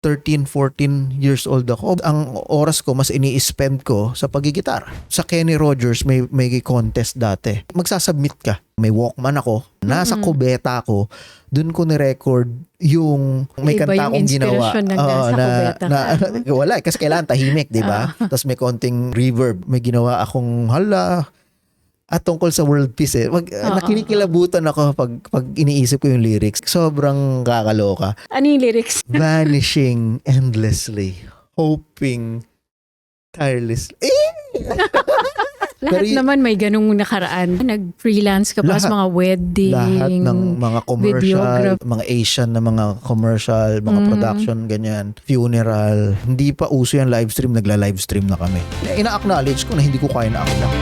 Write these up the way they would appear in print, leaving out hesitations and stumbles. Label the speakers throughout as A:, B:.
A: 13, 14 years old ako, ang oras ko mas ini-spend ko sa pagigitar. Sa Kenny Rogers may contest dati. Magsasubmit ka. May Walkman ako. Nasa kubeta ako. Doon ko ni-record yung may
B: Iba
A: kanta
B: yung
A: akong ginawa.
B: inspiration ng nasa kubeta ka.
A: Wala, kasi kailangan tahimik, di ba? Tapos may konting reverb. May ginawa akong at tungkol sa world peace nakinikilabutan ako pag iniisip ko yung lyrics. Sobrang kakaloka.
B: Ano yung lyrics?
A: Vanishing endlessly, hoping tirelessly.
B: Lahat naman may ganung nakaraan. Nag-freelance ka pa sa mga wedding.
A: Lahat ng mga commercial, mga Asian na mga commercial, mga production, ganyan, funeral. Hindi pa uso yung live stream, nagla-live stream na kami. Ina-acknowledge ko na hindi ko kaya na ako lang.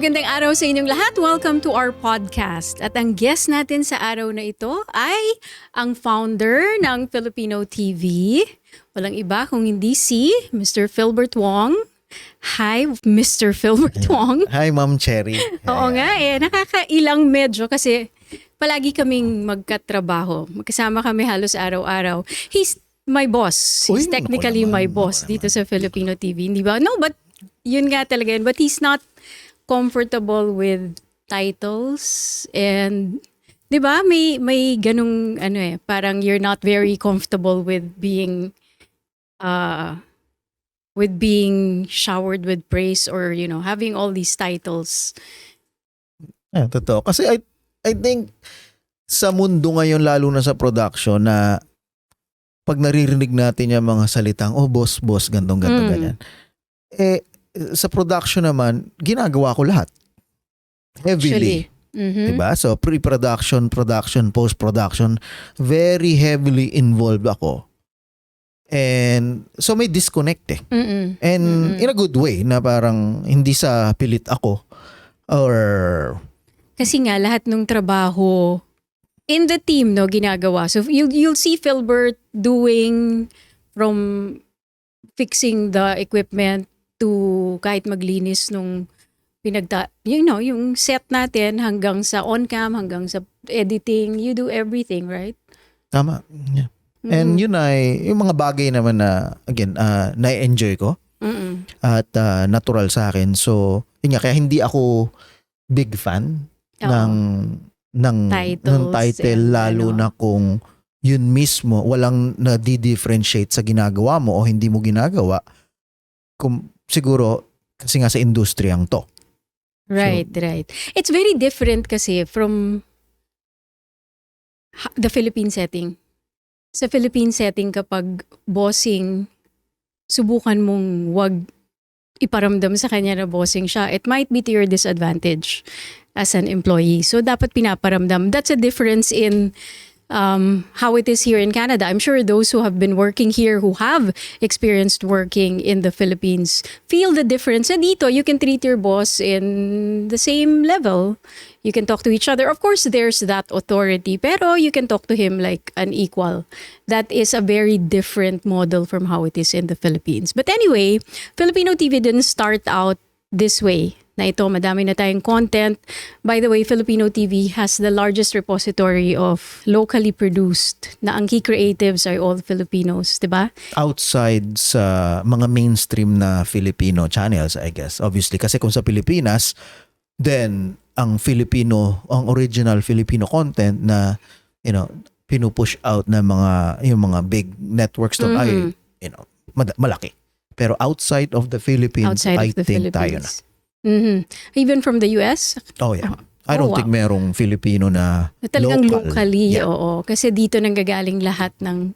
B: Magandang araw sa inyong lahat. Welcome to our podcast. At ang guest natin sa araw na ito ay ang founder ng Filipino TV. Walang iba kung hindi si Mr. Philbert Wong. Hi, Mr. Philbert Wong.
A: Hi, Ma'am Cherry.
B: Oo nga nakakailang medyo kasi palagi kaming magkatrabaho. Magkasama kami halos araw-araw. He's my boss. He's technically my boss dito sa Filipino TV. Hindi ba? No, but yun nga talaga yun. But he's not comfortable with titles and 'di ba may ganung parang you're not very comfortable with being showered with praise or having all these titles.
A: Totoo. Kasi I think sa mundo ngayon, lalo na sa production, na pag naririnig natin yung mga salitang boss, gantong ganyan, sa production naman, ginagawa ko lahat. Heavily. Diba? So, pre-production, production, post-production, very heavily involved ako. And so may disconnect And in a good way, na parang hindi sa pilit ako. Or
B: kasi nga, lahat ng trabaho in the team, ginagawa. So, you'll see Philbert doing from fixing the equipment to kahit maglinis nung yung set natin hanggang sa on-cam, hanggang sa editing. You do everything, right?
A: Tama. Yeah. And yun ay yung mga bagay naman na, again, na-enjoy ko. At natural sa akin. So, yun nga, kaya hindi ako big fan ng title, lalo na kung yun mismo, walang na-differentiate sa ginagawa mo o hindi mo ginagawa. Siguro, kasi nga sa industriyang to.
B: Right. It's very different kasi from the Philippine setting. Sa Philippine setting, kapag bossing, subukan mong wag iparamdam sa kanya na bossing siya. It might be to your disadvantage as an employee. So, dapat pinaparamdam. That's a difference in how it is here in Canada. I'm sure those who have been working here, who have experienced working in the Philippines, feel the difference. And dito, you can treat your boss in the same level. You can talk to each other. Of course, there's that authority, pero you can talk to him like an equal. That is a very different model from how it is in the Philippines. But anyway, Filipino TV didn't start out this way. Na ito, madami na tayong content. By the way, Filipino TV has the largest repository of locally produced na ang key creatives are all Filipinos, di ba?
A: Outside sa mga mainstream na Filipino channels, I guess. Obviously, kasi kung sa Pilipinas, then ang original Filipino content na, pinupush out na yung mga big networks to ay, malaki. Pero outside of the Philippines, I think tayo na.
B: Even from the US?
A: Oh yeah. I don't think merong Filipino na
B: talagang
A: local.
B: Locally, oo. Kasi dito nanggagaling lahat ng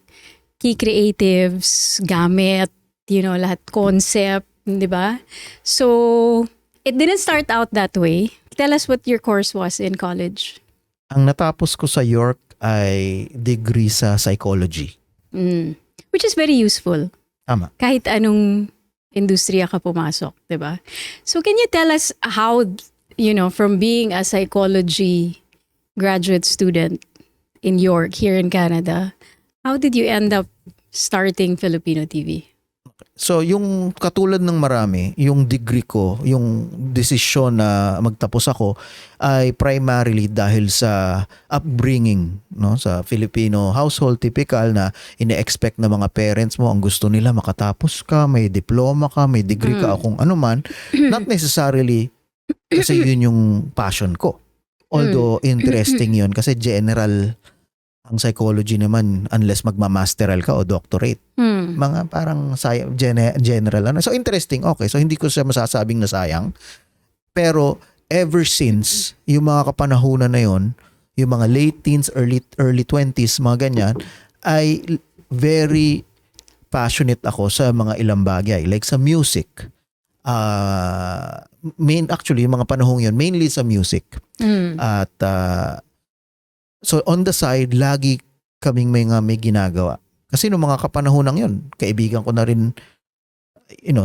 B: key creatives, gamit, lahat concept, di ba? So, it didn't start out that way. Tell us what your course was in college.
A: Ang natapos ko sa York ay degree sa psychology.
B: Which is very useful.
A: Tama.
B: Kahit anong industriya ka pumasok, di ba? So can you tell us how, from being a psychology graduate student in York, here in Canada, How did you end up starting Filipino TV?
A: So yung katulad ng marami, yung degree ko, yung desisyon na magtapos ako ay primarily dahil sa upbringing, no, sa Filipino household, typical na ine-expect ng mga parents mo, ang gusto nila makatapos ka, may diploma ka, may degree ka o kung ano man. Not necessarily kasi yun yung passion ko. Although interesting yun kasi general ang psychology naman unless magmamasteral ka o doctorate. Mga parang general. So interesting, okay. So hindi ko siya masasabing na sayang. Pero ever since, yung mga kapanahunan na yon, yung mga late teens, early 20s, mga ganyan, ay very passionate ako sa mga ilang bagay. Like sa music. Actually, yung mga panahong yun, mainly sa music. At so on the side, lagi kaming may ginagawa. Kasi nung mga kapanahonang yun, kaibigan ko na rin,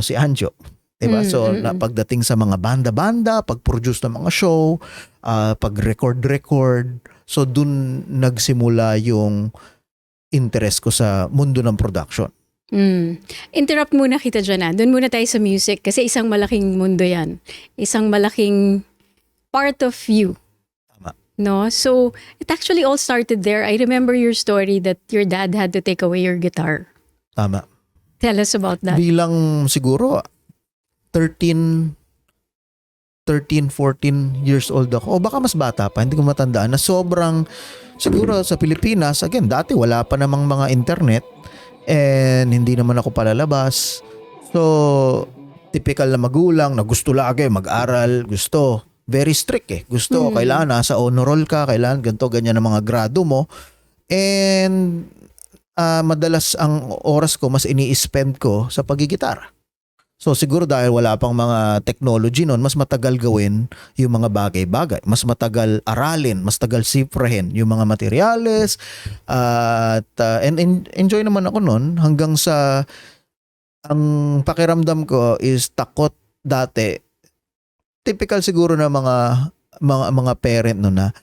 A: si Anjo. Diba? So pagdating sa mga banda-banda, pag-produce ng mga show, pag-record. So dun nagsimula yung interest ko sa mundo ng production.
B: Interrupt muna kita dyan. Doon muna tayo sa music kasi isang malaking mundo yan. Isang malaking part of you. No? So, it actually all started there. I remember your story that your dad had to take away your guitar.
A: Tama.
B: Tell us about that.
A: Bilang siguro 13, 14 years old ako. O baka mas bata pa, hindi ko matandaan na sobrang, siguro sa Pilipinas, again, dati wala pa namang mga internet and hindi naman ako palalabas. So, typical na magulang na gusto lagi mag-aral, gusto. Very strict eh. Gusto, kailangan nasa honor roll ka, kailangan ganito, ganyan ang mga grado mo. And madalas ang oras ko, mas ini-spend ko sa pagigitara. So siguro dahil wala pang mga technology noon, mas matagal gawin yung mga bagay-bagay. Mas matagal aralin, mas tagal sifrahin yung mga materyales. And enjoy naman ako noon hanggang sa ang pakiramdam ko is takot dati. Typical siguro na mga parent no na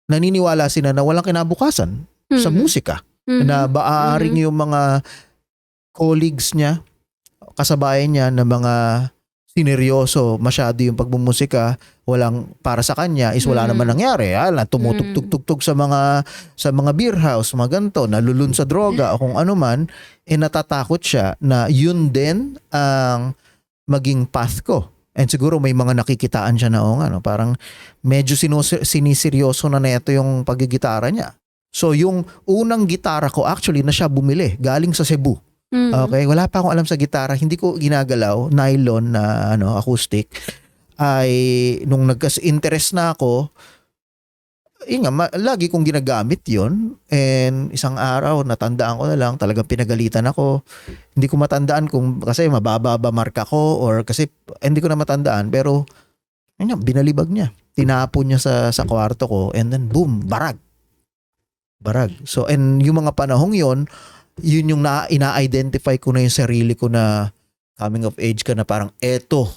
A: naniniwala sila na walang kinabukasan sa musika. Na baaring yung mga colleagues niya, kasabayan niya na mga sineryoso masyado yung pagmumusika, walang para sa kanya is wala naman nangyari. Tumutugtog sa mga beer house, mga ganito, nalulun sa droga o kung ano man, natatakot siya na yun din ang maging path ko. And siguro may mga nakikitaan siya na parang medyo siniseryoso na ito yung pagigitara niya. So yung unang gitara ko actually na siya bumili galing sa Cebu. Okay, wala pa akong alam sa gitara, hindi ko ginagalaw, nylon na acoustic. Ay nung nagka-interest na ako, lagi kong ginagamit yon. And isang araw natandaan ko na lang, talagang pinagalitan ako. Hindi ko matandaan kung kasi mababa ba marka ko or kasi hindi ko na matandaan, pero binalibag niya. Tinapon niya sa kwarto ko and then boom, barag. So and yung mga panahong yon, yun yung ina-identify ko na yung sarili ko na coming of age ka na parang eto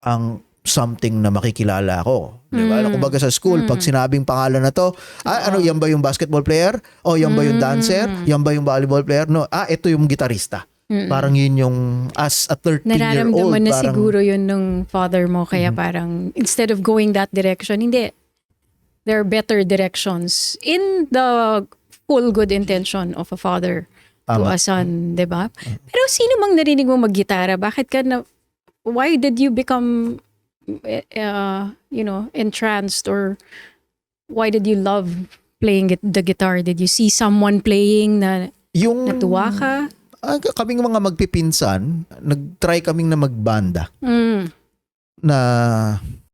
A: ang something na makikilala ako. Diba? Kumbaga sa school, pag sinabing pangalan na to, yan ba yung basketball player? O yan ba yung dancer? Yan ba yung volleyball player? No, ito yung gitarista. Parang yun yung, as a 13-year-old.
B: Nararamdaman na
A: parang,
B: siguro yun ng father mo, kaya parang, instead of going that direction, hindi. There are better directions in the full good intention of a father to a son, diba? Pero sino mang narinig mo mag-gitara? Bakit ka na, why did you become entranced, or why did you love playing the guitar? Did you see someone playing na natuwa ka?
A: Kaming mga magpipinsan, nag-try kaming na magbanda. Na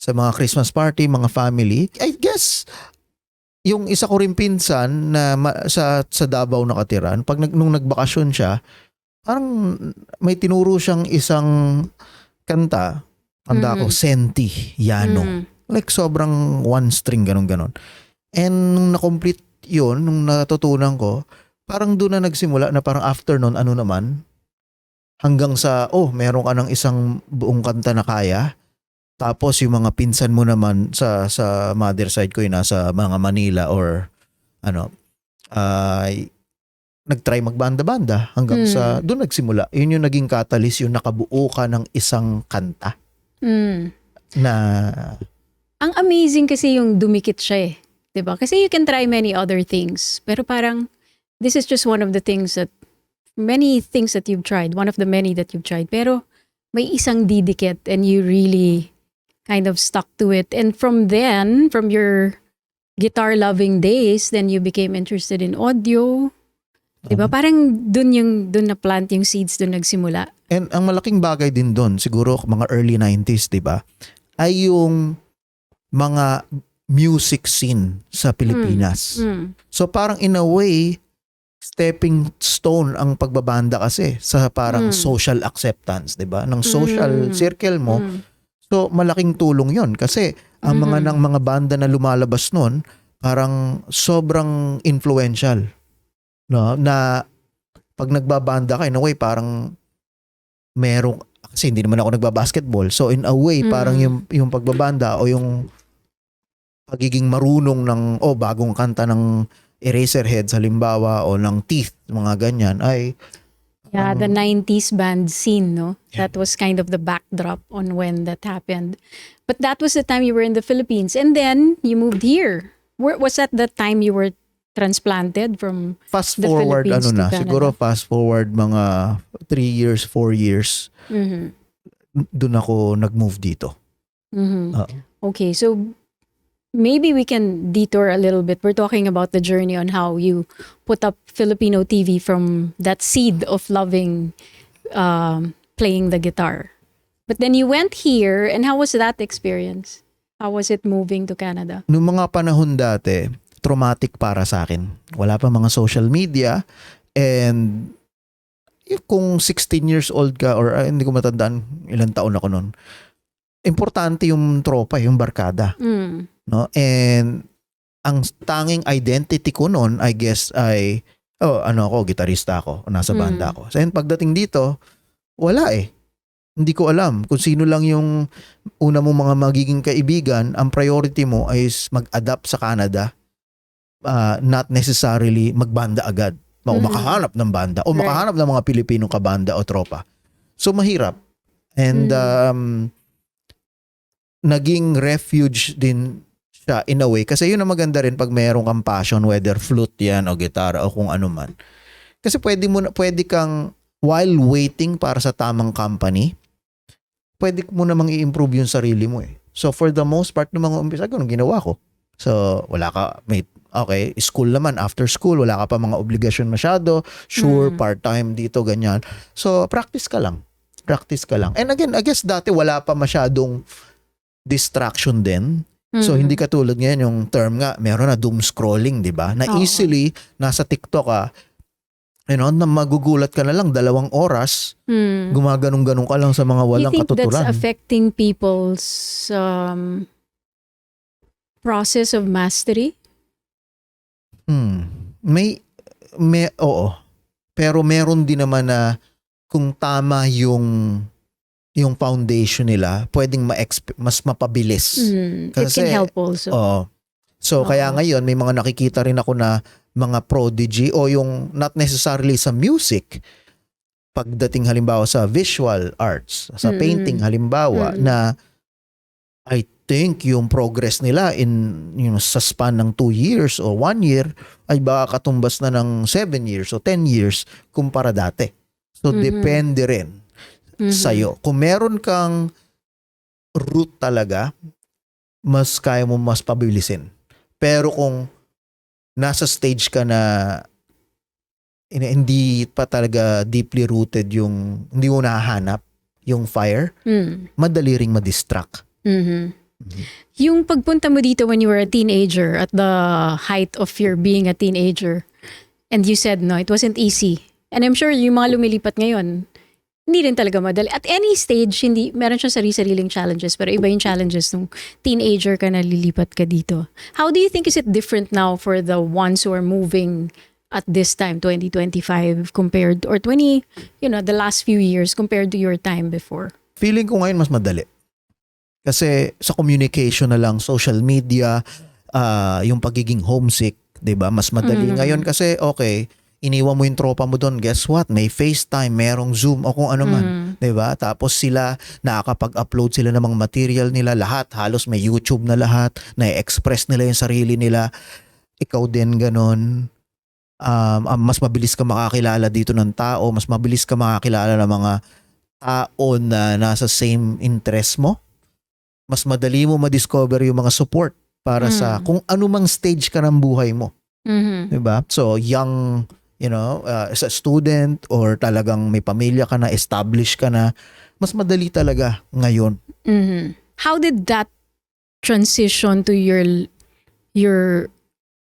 A: sa mga Christmas party, mga family. I guess, yung isa ko rin pinsan na sa Davao nakatiran, nung nagbakasyon siya, parang may tinuro siyang isang kanta. Tanda ko, Senti, Yano. Like sobrang one string, ganon. And nung na-complete yun, nung natutunan ko, parang doon na nagsimula na parang after nun, hanggang sa, meron ka ng isang buong kanta na kaya. Tapos yung mga pinsan mo naman sa mother side ko, yung nasa mga Manila or nag-try magbanda-banda hanggang sa doon nagsimula. Yun yung naging catalyst, yung nakabuo ka ng isang kanta na
B: Ang amazing kasi yung dumikit siya eh. 'Di ba? Kasi you can try many other things. Pero parang, this is just one of the things that, many things that you've tried. One of the many that you've tried. Pero may isang didikit and you really kind of stuck to it. And from then, from your guitar loving days, then you became interested in audio. 'Di ba? Parang dun na plant yung seeds, dun nagsimula.
A: and ang malaking bagay din doon, siguro mga early 90s, 'di ba? Ay yung mga music scene sa Pilipinas. So parang in a way, stepping stone ang pagbabanda kasi sa parang social acceptance, 'di ba? Ng social circle mo. So malaking tulong 'yon kasi ang mga banda na lumalabas noon parang sobrang influential, no? Na pag nagbabanda ka in a way parang merong, kasi hindi naman ako nagbabasketball. So in a way parang yung pagbabanda o yung pagiging marunong ng bagong kanta ng Eraserheads halimbawa o ng Teeth, mga ganyan ay
B: Yeah, the 90s band scene, no? That was kind of the backdrop on when that happened. But that was the time you were in the Philippines. And then you moved here. Was that the time you were transplanted from
A: fast
B: the
A: forward
B: Philippines to Canada?
A: siguro fast forward mga 3 years, 4 years doon ako nag-move dito. Oo.
B: Okay, so maybe we can detour a little bit. We're talking about the journey on how you put up Filipino TV from that seed of loving playing the guitar. But then you went here, and how was that experience? How was it moving to Canada?
A: Noong mga panahon dati, traumatic para sa akin. Wala pa mga social media, and kung 16 years old ka or hindi ko matandaan ilang taon ako noon, importante yung tropa, yung barkada. No? And ang tanging identity ko noon, I guess, ay ako, gitarista ako, nasa banda ako. So, and pagdating dito, wala eh. Hindi ko alam kung sino lang yung una mong mga magiging kaibigan. Ang priority mo ay mag-adapt sa Canada, not necessarily magbanda agad. O makahanap ng banda o makahanap ng mga Pilipinong kabanda o tropa. So mahirap. And naging refuge din siya in a way. Kasi yun ang maganda rin pag mayroong kang passion, whether flute yan o gitara o kung ano man. Kasi pwede kang, while waiting para sa tamang company, pwede mo namang i-improve yung sarili mo eh. So for the most part ng mga umpisa, ganun ginawa ko. So wala ka, okay, school naman, after school, wala ka pa mga obligasyon masyado, sure, part-time dito, ganyan. So practice ka lang. And again, I guess dati wala pa masyadong distraction din. So hindi katulad ngayon yung term nga, meron na doom scrolling, 'di ba? Na easily nasa TikTok ka, na magugulat ka na lang 2 oras, gumaganong-ganong ka lang sa mga walang katuturan.
B: You think that's affecting people's process of mastery?
A: May oo. Pero meron din naman na kung tama yung foundation nila, pwedeng mas mapabilis.
B: It can help also.
A: So kaya ngayon may mga nakikita rin ako na mga prodigy o yung not necessarily sa music, pagdating halimbawa sa visual arts, sa painting halimbawa, na I think yung progress nila sa span ng 2 years o 1 year ay baka katumbas na ng 7 years o 10 years kumpara dati. So depende rin sa'yo. Kung meron kang root talaga, mas kaya mo mas pabilisin. Pero kung nasa stage ka na hindi pa talaga deeply rooted hindi mo nahahanap yung fire, madali ring ma-distract.
B: Yung pagpunta mo dito when you were a teenager, at the height of your being a teenager, and you said no, it wasn't easy. And I'm sure yung mga lumilipat ngayon, hindi rin talaga madali. At any stage, meron siyang sarili-sariling challenges, pero iba yung challenges nung teenager ka na lilipat ka dito. How do you think is it different now for the ones who are moving at this time, 2025, compared, or the last few years compared to your time before?
A: Feeling ko ngayon mas madali. Kasi sa communication na lang, social media, yung pagiging homesick, 'di ba? Mas madali ngayon kasi okay, iniwan mo yung tropa mo doon, guess what? May FaceTime, merong Zoom o kung ano man.
B: Mm.
A: 'Di ba? Tapos sila nakakapag-upload sila ng mga material nila, lahat halos may YouTube na lahat, na-express nila yung sarili nila. Ikaw din ganon. Mas mabilis ka makakilala dito ng tao, mas mabilis ka makakilala ng mga tao na nasa same interest mo. Mas madali mo ma-discover yung mga support para sa kung anumang stage ka ng buhay mo.
B: Mhm.
A: 'Di ba? So young, as a student or talagang may pamilya ka na, established ka na, mas madali talaga ngayon.
B: Mhm. How did that transition to your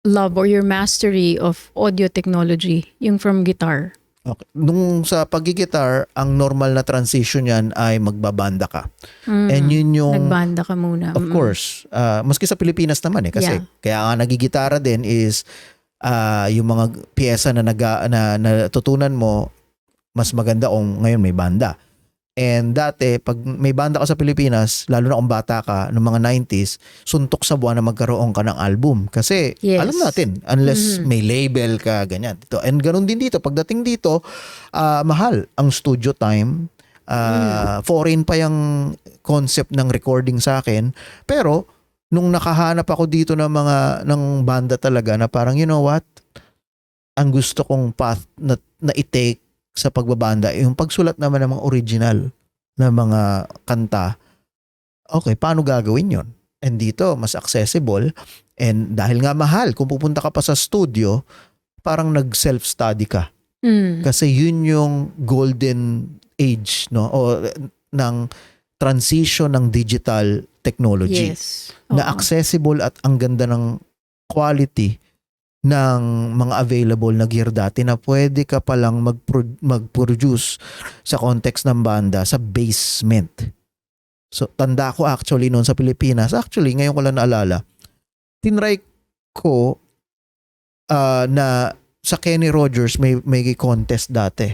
B: love or your mastery of audio technology, yung from guitar?
A: Okay. Nung sa paggigitar, ang normal na transition yan ay magbabanda ka. And yun yung,
B: Nagbanda ka muna.
A: of course, maski sa Pilipinas naman kasi
B: Yeah.
A: kaya nga nagigitara din is yung mga piyesa na natutunan mo, mas maganda kung ngayon may banda. And dati, pag may banda ka sa Pilipinas, lalo na kung bata ka, noong mga 90s, suntok sa buwan na magkaroon ka ng album. Kasi
B: Yes.
A: alam natin, unless may label ka, ganyan. And ganun din dito. Pagdating dito, mahal ang studio time. Foreign pa yung concept ng recording sa akin. Pero, nung nakahanap ako dito ng banda talaga na parang, you know what? Ang gusto kong path na i-take sa pagbabanda, yung pagsulat naman ng mga original na mga kanta. Okay, paano gagawin yon? And dito, mas accessible. And dahil nga mahal, kung pupunta ka pa sa studio, parang nag-self-study ka. Kasi yun yung golden age, no? O ng transition ng digital technology.
B: Yes.
A: Na
B: Oo.
A: accessible at ang ganda ng quality ng mga available na gear dati na pwede ka palang mag-produce sa context ng banda sa basement. So, tanda ko actually noon sa Pilipinas, actually, ngayon ko lang naalala, tinry ko na sa Kenny Rogers may contest dati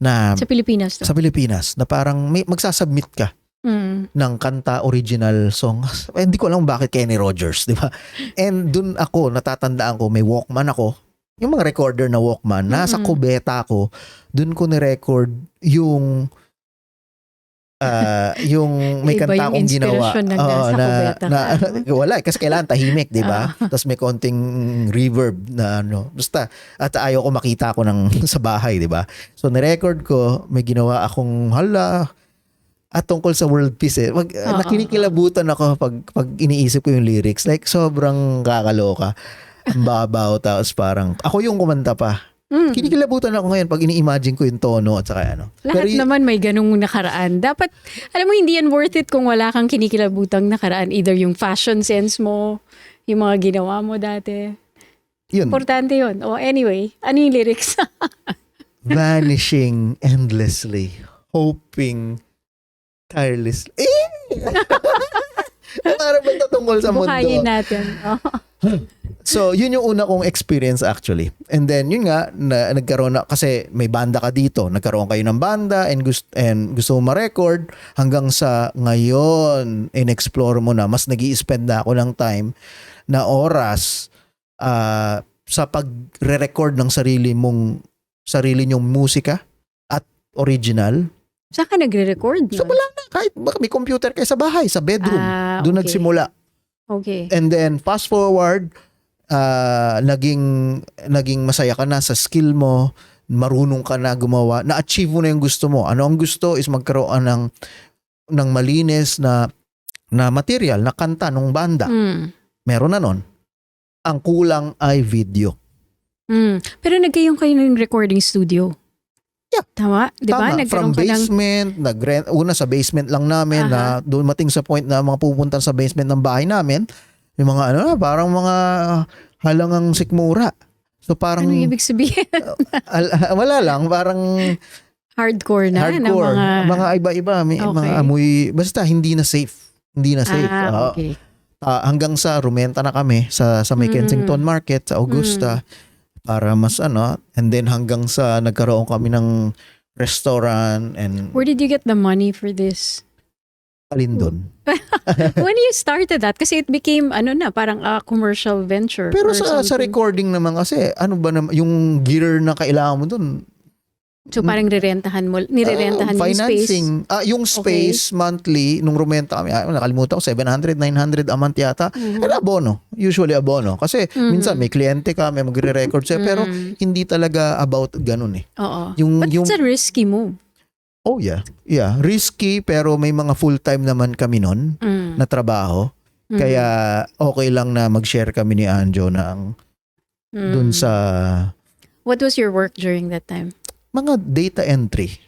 A: na
B: Sa Pilipinas to.
A: sa Pilipinas na parang magsasubmit ka ng kanta original song. Hindi ko alam bakit Kenny Rogers, di ba? And dun ako, natatandaan ko, may Walkman ako. Yung mga recorder na Walkman, nasa kubeta ko, dun ko ni-record yung may
B: Iba
A: kanta
B: yung
A: akong ginawa.
B: inspirasyon na nasa kubeta ka.
A: Wala, kasi kailangan tahimik, di ba? Tapos may konting reverb na ano. Basta, at ayaw ko makita ko sa bahay, di ba? So, ni-record ko, may ginawa akong, at tungkol sa world peace nakinikilabutan ako pag iniisip ko yung lyrics. Like, sobrang kakaloka. Ang babaw, tapos parang, ako yung kumanta pa. Kinikilabutan ako ngayon pag ini-imagine ko yung tono at saka ano.
B: Lahat naman may ganung nakaraan. Dapat, alam mo, hindi yan worth it kung wala kang kinikilabutang nakaraan. Either yung fashion sense mo, yung mga ginawa mo dati.
A: Yun.
B: Importante yun. O anyway, ano yung lyrics?
A: Vanishing endlessly, hoping tirelessly. Parang ba tungkol sa mundo?
B: Bukayin natin.
A: So, yun yung una kong experience actually. And then, yun nga, nagkaroon na, kasi may banda ka dito. Nagkaroon kayo ng banda and gusto mo ma-record. Hanggang sa ngayon, in-explore mo na, mas nag-i-spend na ako ng time na oras sa pag-re-record ng sarili nyong musika at original.
B: Saan ka nagre-record?
A: So, wala na. Kahit may computer kayo sa bahay, sa bedroom. Doon
B: okay.
A: nagsimula.
B: Okay.
A: And then, fast forward, naging masaya ka na sa skill mo, marunong ka na gumawa, na-achieve mo na yung gusto mo. Ano ang gusto is magkaroon ng malinis na material, na kanta ng banda. Meron na nun. Ang kulang ay video.
B: Pero nagkaroon kayo ng recording studio.
A: Yeah.
B: Tama? Di ba?
A: Tama. From basement, una sa basement lang namin, na dumating sa point na mga pupunta sa basement ng bahay namin, yung mga parang mga halangang sikmura. So parang...
B: Ano ibig sabihin?
A: Wala lang, parang...
B: Hardcore na.
A: Hardcore. Mga iba-iba. May mga amoy... Basta hindi na safe. Hindi na safe.
B: Okay.
A: Hanggang sa rumenta na kami sa may Kensington Market, sa Augusta, para mas and then hanggang sa nagkaroon kami ng restaurant and...
B: Where did you get the money for this?
A: Alin doon?
B: When you started that, kasi it became, parang a commercial venture.
A: Pero
B: or
A: sa
B: something.
A: recording naman kasi, ano ba naman, yung gear na kailangan mo doon,
B: So parang nirerentahan mo yung space.
A: financing. Yung space monthly, nung rumenta kami, nakalimutan ko, 700, 900 a month yata.
B: Mhm.
A: Abono. Usually abono. Kasi minsan may kliyente ka, may magre-record sa'yo, pero hindi talaga about ganun eh.
B: Oo.
A: Yung,
B: But it's a risky move.
A: oh yeah. Yeah. Risky, pero may mga full-time naman kami nun na trabaho. Kaya okay lang na mag-share kami ni Anjo ng dun sa
B: What was your work during that time?
A: mga data entry.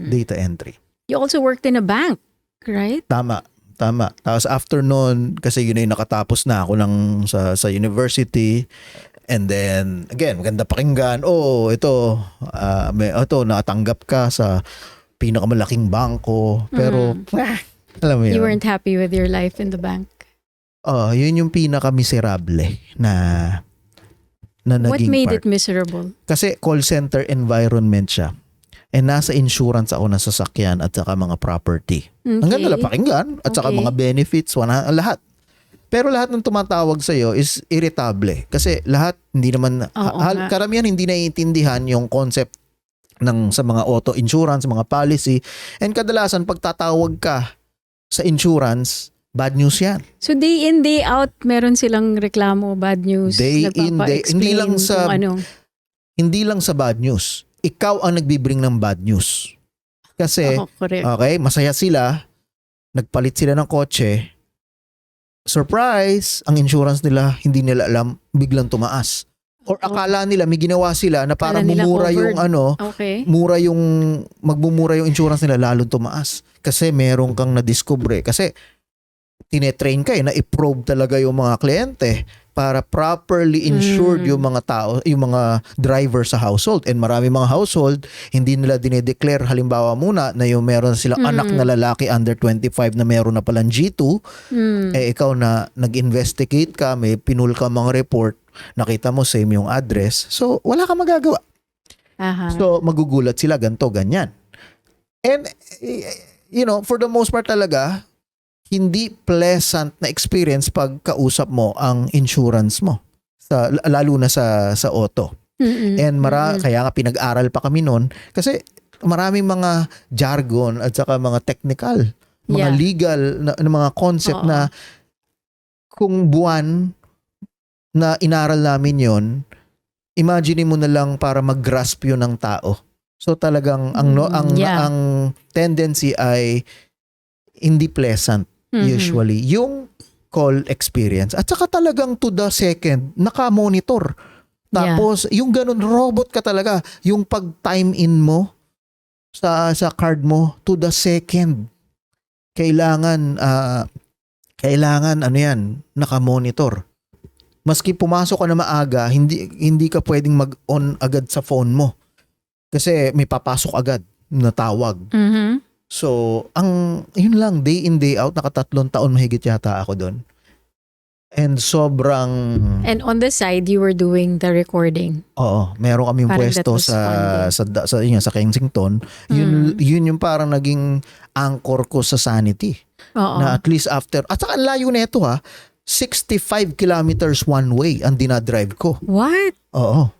A: Data entry.
B: You also worked in a bank, right?
A: Tama. Tapos after nun, kasi yun ay nakatapos na ako sa university. And then, again, maganda pakinggan. Ito, nakatanggap ka sa pinakamalaking bangko. Pero, alam mo yun.
B: You weren't happy with your life in the bank.
A: Yun yung pinaka-miserable na naging
B: What made
A: part.
B: it miserable?
A: Kasi call center environment siya. And nasa insurance ako na sasakyan at saka mga property. Ang ganda lang pakinggan at saka
B: Okay.
A: mga benefits, lahat. Pero lahat ng tumatawag sa'yo is irritable. Kasi lahat hindi naman,
B: nga.
A: karamihan hindi naiintindihan yung concept sa mga auto insurance, mga policy. And kadalasan pagtatawag ka sa insurance, bad news yan.
B: So day in, day out, meron silang reklamo, bad news.
A: Day in, day- hindi lang
B: nagpapa-explain
A: sa-
B: kung ano.
A: Hindi lang sa bad news. Ikaw ang nagbibring ng bad news. Kasi,
B: Correct.
A: okay, masaya sila, nagpalit sila ng kotse, surprise, ang insurance nila, hindi nila alam, biglang tumaas. Or akala nila, may ginawa sila na parang
B: Akala nila
A: mumura
B: covered.
A: yung
B: Okay.
A: magmumura yung insurance nila, lalong tumaas. Kasi meron kang nadiskubre. Kasi, tinetrain ka na i-probe talaga yung mga kliyente para properly insured yung mga tao, yung mga driver sa household. And marami mga household, hindi nila dinedeclare halimbawa muna na yung meron silang anak na lalaki under 25 na meron na palang G2, ikaw na nag-investigate ka, may pinul ka mga report, nakita mo same yung address, so wala kang magagawa.
B: Aha.
A: So magugulat sila ganto, ganyan. And for the most part talaga, hindi pleasant na experience pag kausap mo ang insurance mo. Lalo na sa auto. And kaya nga pinag-aral pa kami noon kasi maraming mga jargon at saka mga technical, mga legal na mga concept na kung buwan na inaral namin yon, imagine mo na lang para mag-grasp yun ng tao. So talagang ang tendency ay hindi pleasant usually yung call experience. At saka talagang to the second naka-monitor. Tapos yung ganun robot ka talaga, yung pag-time in mo sa card mo to the second. Kailangan naka-monitor. Maski pumasok ka na maaga, hindi ka pwedeng mag-on agad sa phone mo. Kasi may papasok agad na tawag. So, yun lang, day in, day out, naka3 taon mahigit yata ako doon. And sobrang...
B: And on the side, you were doing the recording.
A: Oo, meron kaming
B: Parang
A: pwesto
B: that was
A: sa Kensington. Yun yung parang naging anchor ko sa sanity.
B: Oo.
A: Na at least after... At saka ang layo nito 65 kilometers one way ang dinadrive ko.
B: What?
A: Oo.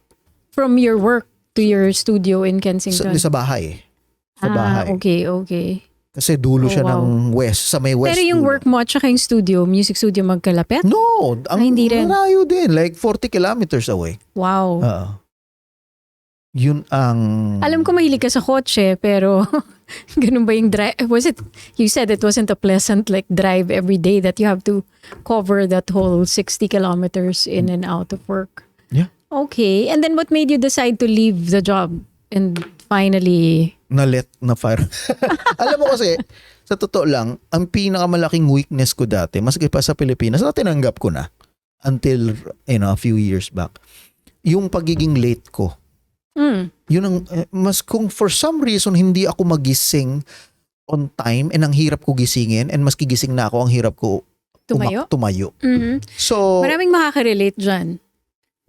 B: From your work to your studio in Kensington?
A: Sa bahay. Sa bahay.
B: Okay.
A: Kasi dulo siya ng west, sa may west.
B: Pero yung
A: dulo.
B: work mo at saka yung studio, music studio magkalapit?
A: No,
B: hindi rin.
A: malayo din. Like 40 kilometers away.
B: Wow.
A: Yun ang...
B: Alam ko mahilig ka sa kotse, pero ganun ba yung drive? You said it wasn't a pleasant drive every day that you have to cover that whole 60 kilometers in and out of work.
A: Yeah.
B: Okay. And then what made you decide to leave the job and finally...
A: na fire. Alam mo kasi, sa totoo lang, ang pinakamalaking weakness ko dati, maski pa sa Pilipinas, na tinanggap ko na until a few years back, yung pagiging late ko. Yun ang, kung for some reason hindi ako magising on time and ang hirap ko gisingin and maski gising na ako, ang hirap ko tumayo. So,
B: maraming makaka-relate dyan.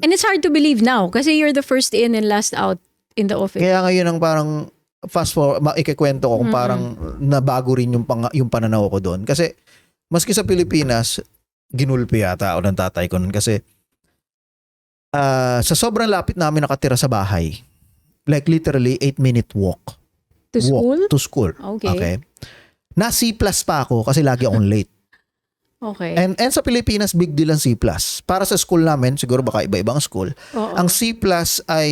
B: And it's hard to believe now kasi you're the first in and last out in the office.
A: kaya ngayon ang parang fast forward, ikikwento ko kung parang nabago rin yung pananaw ko doon. Kasi, maski sa Pilipinas, ginulpi yata ako ng tatay ko nun. Kasi, sa sobrang lapit namin nakatira sa bahay, like literally 8-minute walk.
B: To school?
A: To school.
B: Okay.
A: Na C+ pa ako kasi lagi akong late.
B: Okay.
A: And sa Pilipinas, big deal ang C+. Para sa school namin, siguro baka iba-ibang school,
B: Oo.
A: ang C+ ay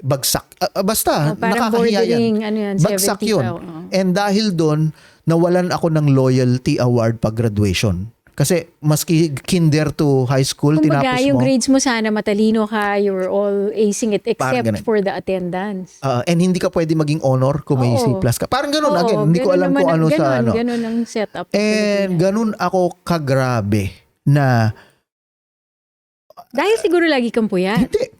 A: bagsak. Basta,
B: Parang
A: nakakahiya yan.
B: bordering, ano yan,
A: Bagsak
B: 70
A: yun.
B: pa, oo.
A: And dahil doon, nawalan ako ng loyalty award pag graduation. Kasi maski kinder to high school,
B: Kumbaga,
A: tinapos
B: yung
A: mo.
B: grades mo sana matalino ka, you were all acing it
A: Parang
B: except
A: ganun.
B: for the attendance.
A: And hindi ka pwede maging honor kung may
B: Oo.
A: C+ ka. Parang ganun.
B: Oo,
A: Again, hindi ko
B: ganun
A: alam kung
B: naman-
A: ano sa ano.
B: Ganun ang setup. ng
A: And
B: Pilipinas.
A: ganun ako kagrabe na
B: Dahil siguro lagi kang puyat.
A: hindi.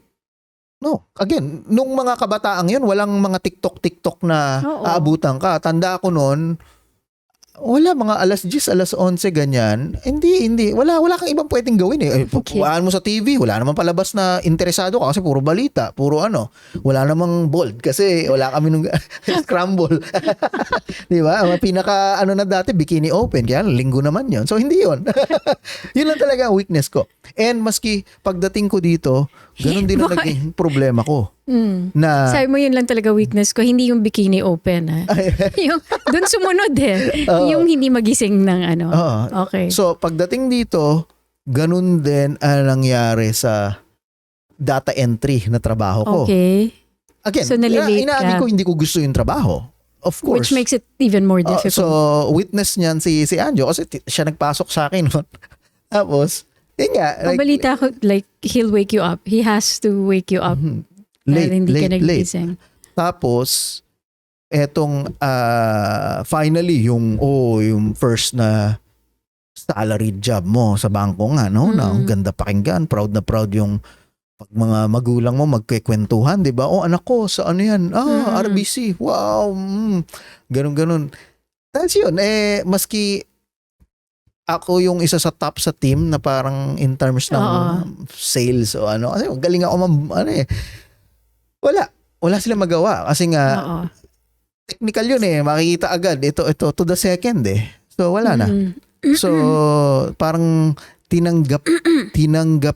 A: No. Again, nung mga kabataang yun, walang mga TikTok na
B: Oo.
A: aabutan ka. Tanda ko noon, wala, mga alas 10, alas 11, ganyan. Hindi. Wala kang ibang pwedeng gawin eh.
B: Okay.
A: Pupuan mo sa TV, wala namang palabas na interesado ka kasi puro balita, puro ano. Wala namang bold kasi wala kami nung scramble. Di ba? Ang pinaka ano na dati, bikini open. Kaya linggo naman yon. So hindi yon. Yun lang talaga ang weakness ko. And maski pagdating ko dito, ganun din ang
B: Bakit?
A: naging problema ko. Na
B: Sabi mo yun lang talaga weakness ko, hindi yung bikini open. Yung dun sumunod yung hindi magising ng ano.
A: Oo.
B: Okay.
A: So, pagdating dito, ganun din ang nangyari sa data entry na trabaho ko.
B: Okay.
A: Again,
B: So, nalilate
A: inaamin
B: ka.
A: ko hindi ko gusto yung trabaho. Of course.
B: Which makes it even more difficult.
A: So, witness niyan si Anjo kasi siya nagpasok sa akin. Tapos, nga.
B: Pabalita ko, like, he'll wake you up. He has to wake you up. Dahil hindi ka
A: late.
B: nagising.
A: Tapos, etong finally, yung first na salaried job mo sa bangko nga, no? Na ang ganda pakinggan, proud na proud yung pag mga magulang mo magkikwentuhan, di ba? Oh, anak ko, sa ano yan? RBC, wow, ganun. Tapos yun, maski ako yung isa sa top sa team na parang in terms ng sales o ano, kasi galing ako wala silang magawa kasi nga
B: Oo.
A: technical yun makikita agad ito to the second so wala na. So parang tinanggap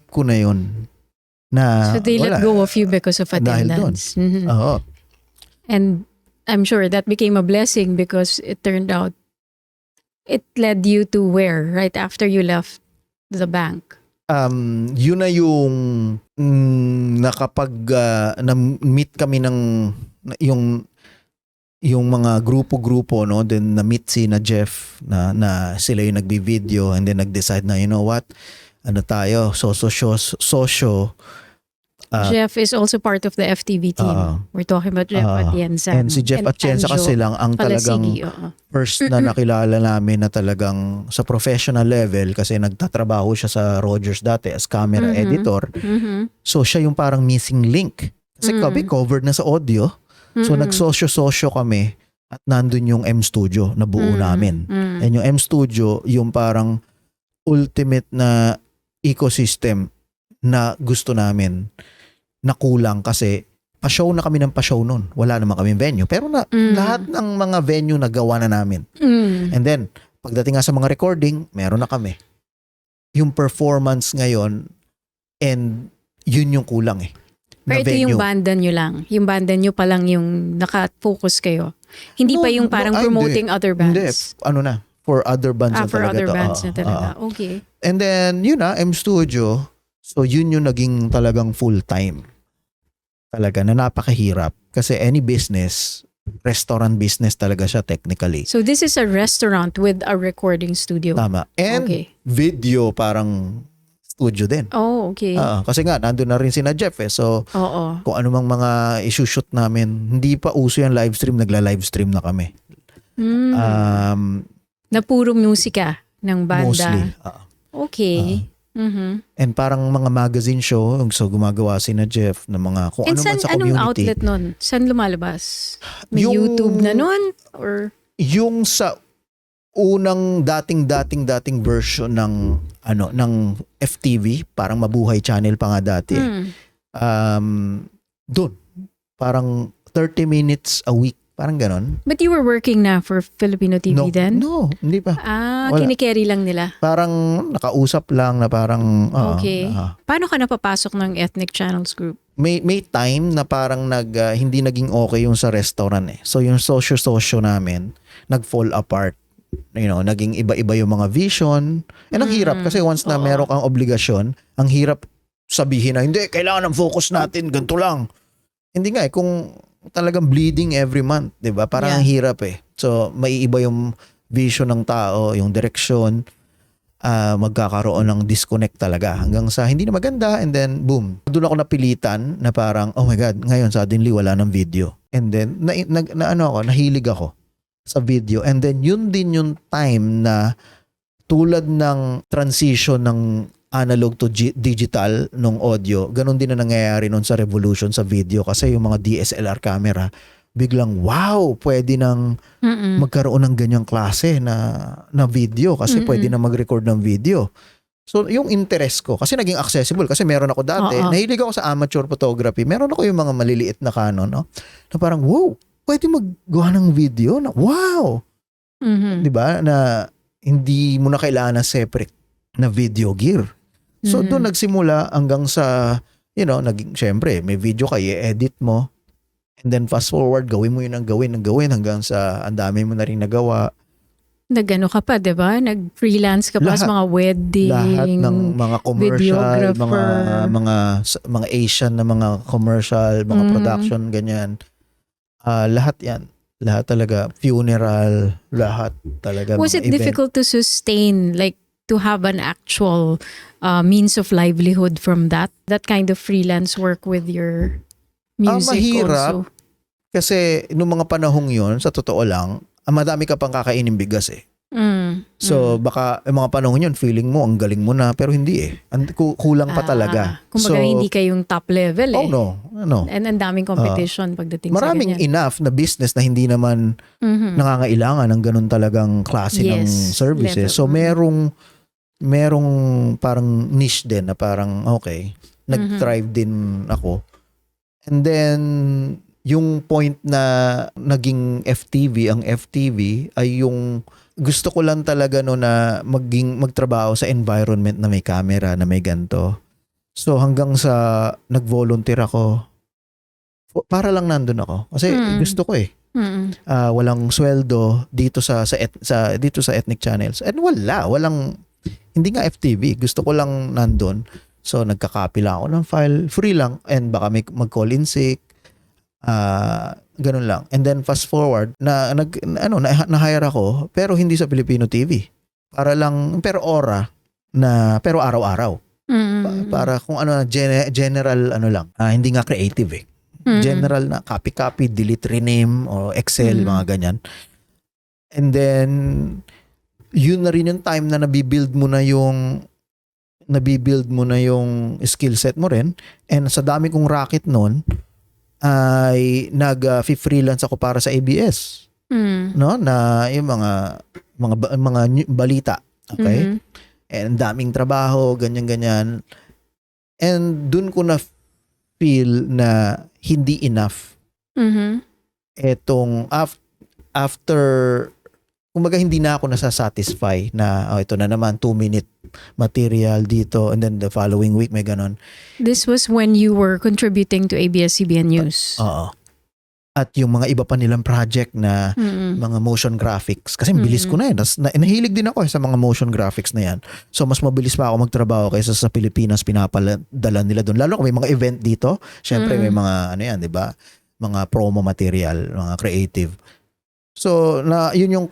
A: ko na yun na
B: So they
A: wala.
B: let go of you because of
A: Dahil doon.
B: attendance. Mhm.
A: Oo.
B: And I'm sure that became a blessing because it turned out it led you to where right after you left the bank.
A: Yun na yung nakapag na-meet kami ng yung mga grupo-grupo, no? Then na-meet si na Jeff na sila yung nagbi-video and then nag-decide na, you know what? Ano tayo? Socio.
B: Jeff is also part of the FTV team. We're talking about Jeff Atienza.
A: And si Jeff Atienza kasi lang ang talagang first na nakilala namin na talagang sa professional level kasi nagtatrabaho siya sa Rogers dati as camera editor. So siya yung parang missing link. Kasi kami covered na sa audio. So nagsosyo-sosyo kami at nandun yung M Studio na buo namin. And yung M Studio, yung parang ultimate na ecosystem na gusto namin na kulang kasi pa-show na kami ng pa-show nun. Wala naman kami venue. Pero lahat ng mga venue nagawa na namin. And then, pagdating nga sa mga recording, meron na kami. Yung performance ngayon, and yun yung kulang
B: Pero ito yung banda nyo lang. Yung banda nyo pa lang yung naka-focus kayo. Hindi pa yung parang promoting other bands.
A: Hindi. Ano na? For other bands na
B: for
A: talaga
B: other
A: to.
B: bands na talaga. Okay.
A: And then, yun M Studio. So, yun yung naging talagang full-time. Talaga na napakahirap. Kasi any business, restaurant business talaga siya technically.
B: So, this is a restaurant with a recording studio.
A: Tama. And video parang studio din.
B: Oh, okay.
A: Kasi nga, nandun na rin sina Jeff So, kung ano mang mga isushoot namin, hindi pa uso yung live stream, nagla-live stream na kami.
B: Na puro musika ng banda.
A: Mostly.
B: Okay.
A: And parang mga magazine show, so gumagawa si na Jeff ng mga kung ano man sa community.
B: Anong outlet nun? Saan lumalabas? May YouTube na nun? Or?
A: Yung sa unang dating version ng ng FTV, parang Mabuhay Channel pa nga dati. Doon, parang 30 minutes a week Parang ganon.
B: But you were working na for Filipino TV then?
A: No, hindi pa. Wala.
B: Kinikerry lang nila.
A: Parang nakausap lang na parang
B: Okay. Paano ka napapasok ng Ethnic Channels Group?
A: may time na parang hindi naging okay yung sa restaurant eh. So yung sosyo namin nag-fall apart. Naging iba-iba yung mga vision. And ang hirap kasi once na meron kang obligasyon, ang hirap sabihin na hindi, kailangan ng focus natin, ganito lang. Hindi nga kung talagang bleeding every month, 'di ba? Parang ang hirap eh. So maiiba yung vision ng tao, yung direksyon, magkakaroon ng disconnect talaga hanggang sa hindi na maganda, and then boom. Doon ako napilitan na parang oh my god, ngayon suddenly wala ng video. And then nahilig ako sa video, and then yun din yung time na tulad ng transition ng analog to digital nung audio, ganun din na nangyayari nun sa revolution sa video, kasi yung mga DSLR camera biglang wow, pwede nang magkaroon ng ganyang klase na video kasi pwede na mag-record ng video. So yung interest ko kasi naging accessible, kasi meron ako dati, nahilig ako sa amateur photography, meron ako yung mga maliliit na Canon, no? Na parang wow, pwede maggawa ng video na wow. 'Di ba? Na hindi mo na kailangan ng separate na video gear. So doon nagsimula hanggang sa naging syempre may video ka, i-edit mo, and then fast forward gawin mo yun ng gawin hanggang sa ang dami mo na rin nagawa.
B: Nag-ano ka pa, 'di ba? Nag-freelance ka pa sa mga wedding,
A: lahat ng mga commercial, mga Asian na mga commercial, mga production ganyan. Lahat 'yan. Lahat talaga, funeral, lahat talaga.
B: Was it difficult to sustain, like to have an actual means of livelihood from that kind of freelance work with your music?
A: Mahirap,
B: also?
A: kasi nung mga panahong yun, sa totoo lang, madami ka pang kakainin bigas eh. So baka yung mga panahon yun, feeling mo ang galing mo na, pero hindi eh. Kulang pa talaga.
B: Kumbaga hindi kayong top level eh.
A: Oh no.
B: And ang daming competition pagdating sa
A: maraming
B: ganyan.
A: enough na business na hindi naman nangangailangan ng ganun talagang klase ng services.
B: Level.
A: So merong parang niche din na parang okay, nag-thrive din ako. And then yung point na naging ang FTV ay yung gusto ko lang talaga na magtrabaho sa environment na may camera, na may ganto. So hanggang sa nag-volunteer ako para lang nandun ako kasi gusto ko eh. Walang sweldo dito sa Ethnic Channels. And walang hindi nga FTV, gusto ko lang nandun. So nagka-copy lang ako ng file, free lang, and baka mag-call in sick. Ganun lang. And then fast forward na-hire ako, pero hindi sa Filipino TV. Pero araw-araw. Para kung general lang. Hindi nga creative eh. General na copy, delete, rename, o Excel, mga ganyan. And then yun na rin yung time na nabibuild mo na yung skill set mo rin. And sa dami kong racket noon ay nag-freelance ako para sa ABS. No, na yung mga balita, okay? And daming trabaho, ganyan. And dun ko na feel na hindi enough. Etong after, kumbaga hindi na ako nasasatisfy na ito na naman 2-minute material dito, and then the following week may ganon. This
B: was when you were contributing to ABS-CBN News.
A: Oo. At yung mga iba pa nilang project na mga motion graphics, kasi bilis ko na nahilig din ako sa mga motion graphics na yan. So mas mabilis pa ako magtrabaho kaysa sa Pilipinas, pinapadala nila doon. Lalo kung may mga event dito, syempre may mga di ba? Mga promo material, mga creative. So yun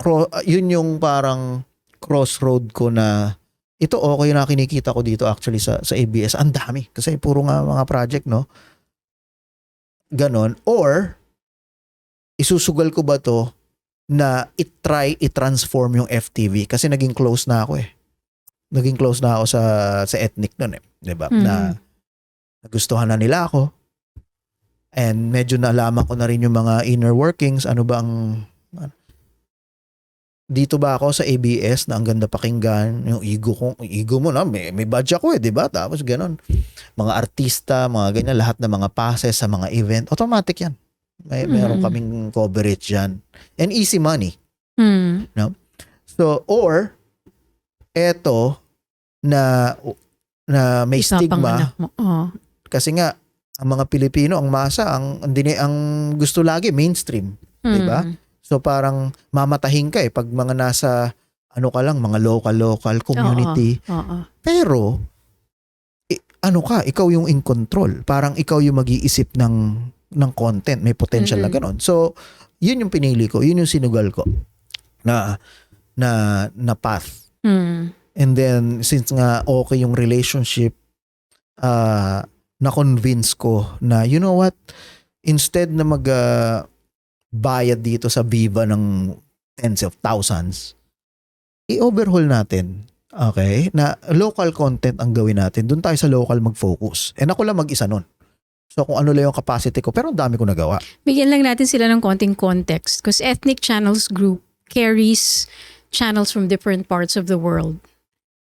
A: yung parang crossroad ko na ito okay na kinikita ko dito actually sa ABS. Ang dami kasi puro nga mga project, no? Ganon. Or isusugal ko ba to na i-transform yung FTV, kasi naging close na ako eh. Naging close na ako sa Ethnic noon eh, 'di ba? Na nagustuhan na nila ako. And medyo nalaman ko na rin yung mga inner workings, ano ba ang dito ba ako sa ABS na ang ganda pakinggan, yung ego mo na may badge ako eh, 'di ba? Tapos ganoon. Mga artista, mga ganyan, lahat ng mga passes sa mga event, automatic 'yan. Meron kaming coverage dyan. And easy money.
B: Mm.
A: So, or, eto, na may stigma,
B: Ipapanganak mo. Oh.
A: kasi nga, ang mga Pilipino, ang masa, ang gusto lagi, mainstream. Diba? So, parang mamatahin ka pag mga nasa, ano ka lang, mga local community.
B: Oo.
A: Pero, ikaw yung in control. Parang ikaw yung mag-iisip ng content. May potential na ganon. So, yun yung pinili ko. Yun yung sinugal ko na path. And then, since nga okay yung relationship, na-convince ko na, you know what, instead na bayad dito sa Viva ng tens of thousands, i-overhaul natin. Okay? Na local content ang gawin natin. Doon tayo sa local mag-focus. And ako lang mag-isa nun. So kung ano lang yung capacity ko, pero ang dami ko nagawa.
B: Bigyan lang natin sila ng konting context because Ethnic Channels Group carries channels from different parts of the world.